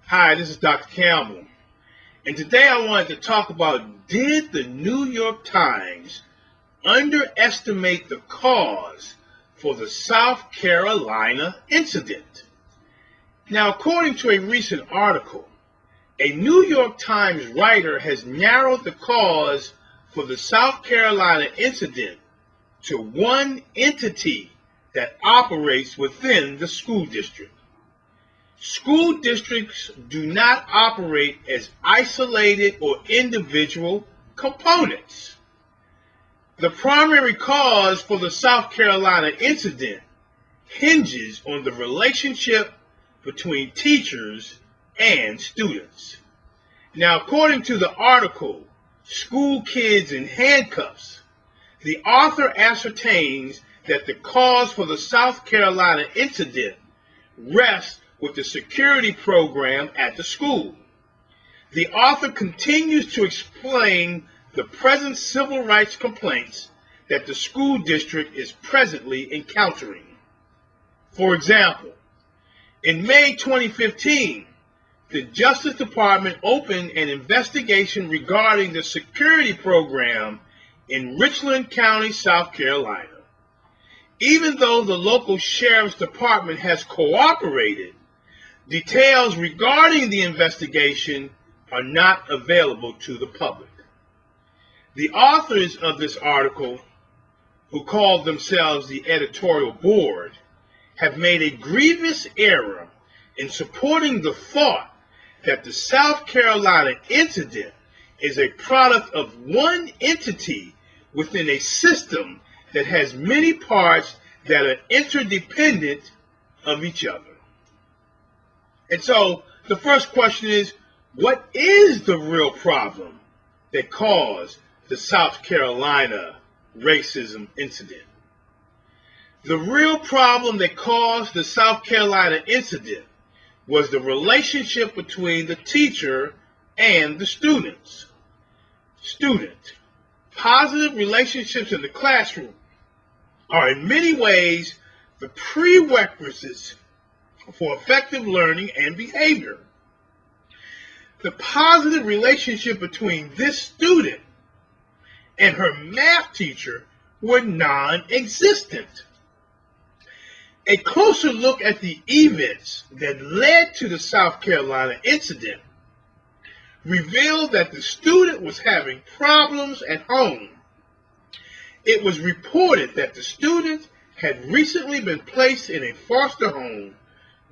Hi, this is Dr. Campbell, and today I wanted to talk about, did the New York Times underestimate the cause for the South Carolina incident? Now, according to a recent article, a New York Times writer has narrowed the cause for the South Carolina incident to one entity that operates within the school district. School districts do not operate as isolated or individual components. The primary cause for the South Carolina incident hinges on the relationship between teachers and students. Now, according to the article, School Kids in Handcuffs, the author ascertains that the cause for the South Carolina incident rests with the security program at the school. The author continues to explain the present civil rights complaints that the school district is presently encountering. For example, in May 2015, the Justice Department opened an investigation regarding the security program in Richland County, South Carolina. Even though the local sheriff's department has cooperated, details regarding the investigation are not available to the public. The authors of this article, who call themselves the editorial board, have made a grievous error in supporting the thought that the South Carolina incident is a product of one entity within a system that has many parts that are interdependent of each other. And so the first question is, what is the real problem that caused the South Carolina racism incident? The real problem that caused the South Carolina incident was the relationship between the teacher and the students. Positive relationships in the classroom are in many ways the prerequisites for effective learning and behavior. The positive relationship between this student and her math teacher were non-existent. A closer look at the events that led to the South Carolina incident revealed that the student was having problems at home. It was reported that the student had recently been placed in a foster home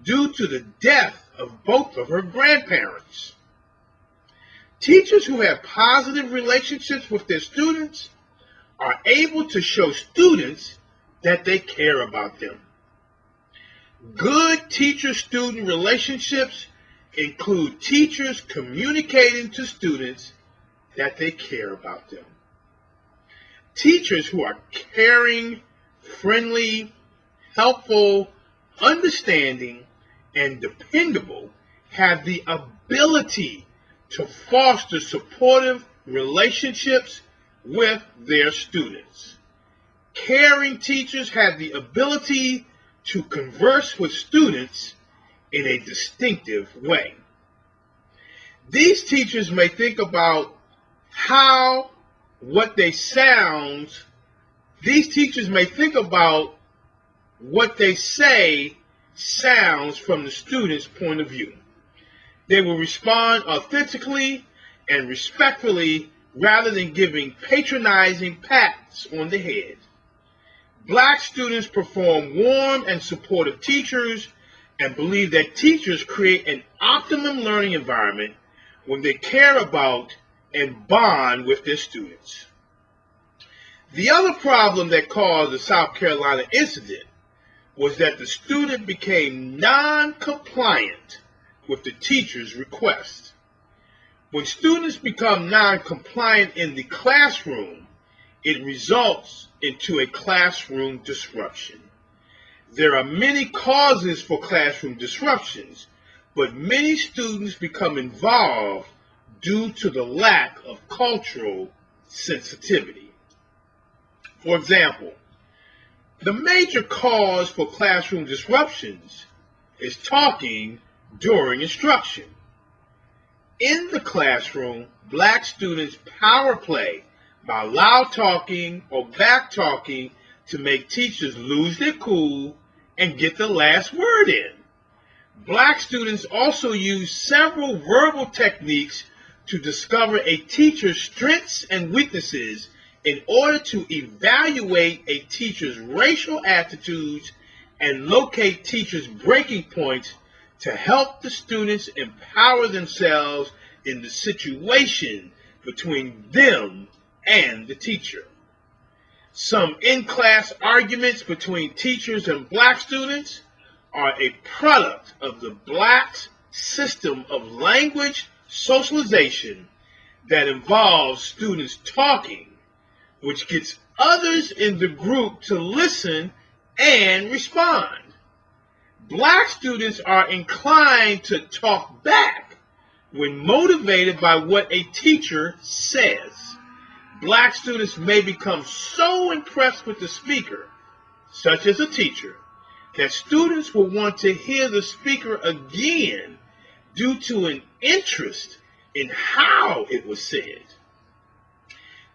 due to the death of both of her grandparents. Teachers who have positive relationships with their students are able to show students that they care about them. Good teacher-student relationships include teachers communicating to students that they care about them. Teachers who are caring, friendly, helpful, understanding, and dependable have the ability to foster supportive relationships with their students. Caring teachers have the ability to converse with students in a distinctive way. These teachers may think about what they say sounds from the student's point of view. They will respond authentically and respectfully rather than giving patronizing pats on the head. Black students perform warm and supportive teachers and believe that teachers create an optimum learning environment when they care about and bond with their students. The other problem that caused the South Carolina incident was that the student became non-compliant with the teacher's request. When students become non-compliant in the classroom, it results into a classroom disruption. There are many causes for classroom disruptions, but many students become involved due to the lack of cultural sensitivity. For example, the major cause for classroom disruptions is talking during instruction. in the classroom, black students power play by loud talking or back talking to make teachers lose their cool and get the last word in. Black students also use several verbal techniques to discover a teacher's strengths and weaknesses in order to evaluate a teacher's racial attitudes and locate teachers' breaking points to help the students empower themselves in the situation between them and the teacher. Some in-class arguments between teachers and black students are a product of the blacks' system of language socialization that involves students talking, which gets others in the group to listen and respond. Black students are inclined to talk back when motivated by what a teacher says. Black students may become so impressed with the speaker, such as a teacher, that students will want to hear the speaker again due to an interest in how it was said.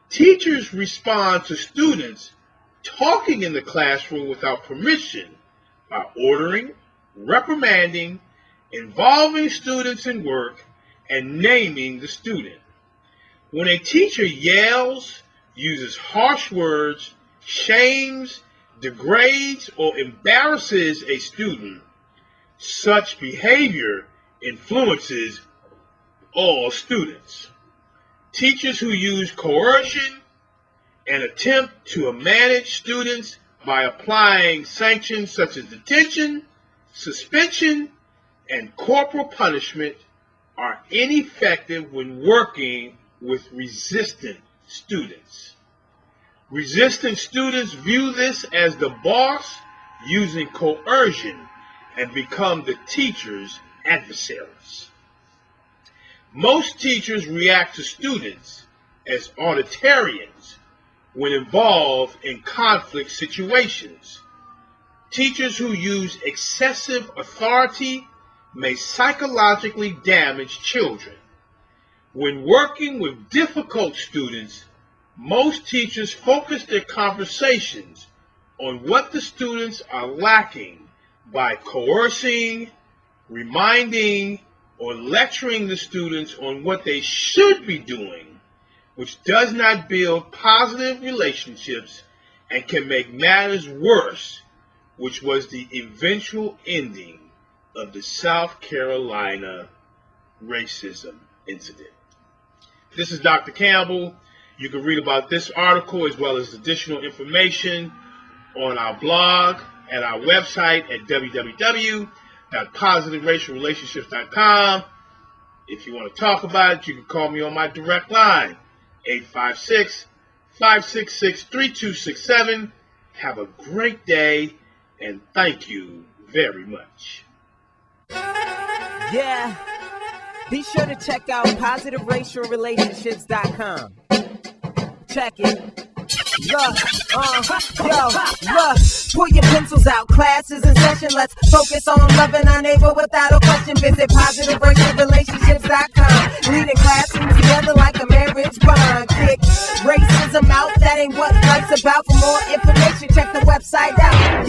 Teachers respond to students talking in the classroom without permission by ordering, reprimanding, involving students in work, and naming the student. When a teacher yells, uses harsh words, shames, degrades, or embarrasses a student, such behavior influences all students. Teachers who use coercion and attempt to manage students by applying sanctions such as detention, suspension, and corporal punishment are ineffective when working with resistant students. Resistant students view this as the boss using coercion and become the teacher's adversaries. Most teachers react to students as authoritarians when involved in conflict situations. Teachers who use excessive authority may psychologically damage children. When working with difficult students, most teachers focus their conversations on what the students are lacking by coercing, reminding, or lecturing the students on what they should be doing, which does not build positive relationships and can make matters worse, which was the eventual ending of the South Carolina racism incident. This is Dr. Campbell. You can read about this article as well as additional information on our blog at our website at www.positiveracialrelationships.com. If you want to talk about it, you can call me on my direct line, 856-566-3267. Have a great day, and thank you very much. Yeah. Be sure to check out positiveracialrelationships.com. Check it. Look, pull your pencils out, class is in session. Let's focus on loving our neighbor without a question. Visit positiveracialrelationships.com. Leading classrooms together like a marriage bond. Kick racism out, that ain't what life's about. For more information, check the website out.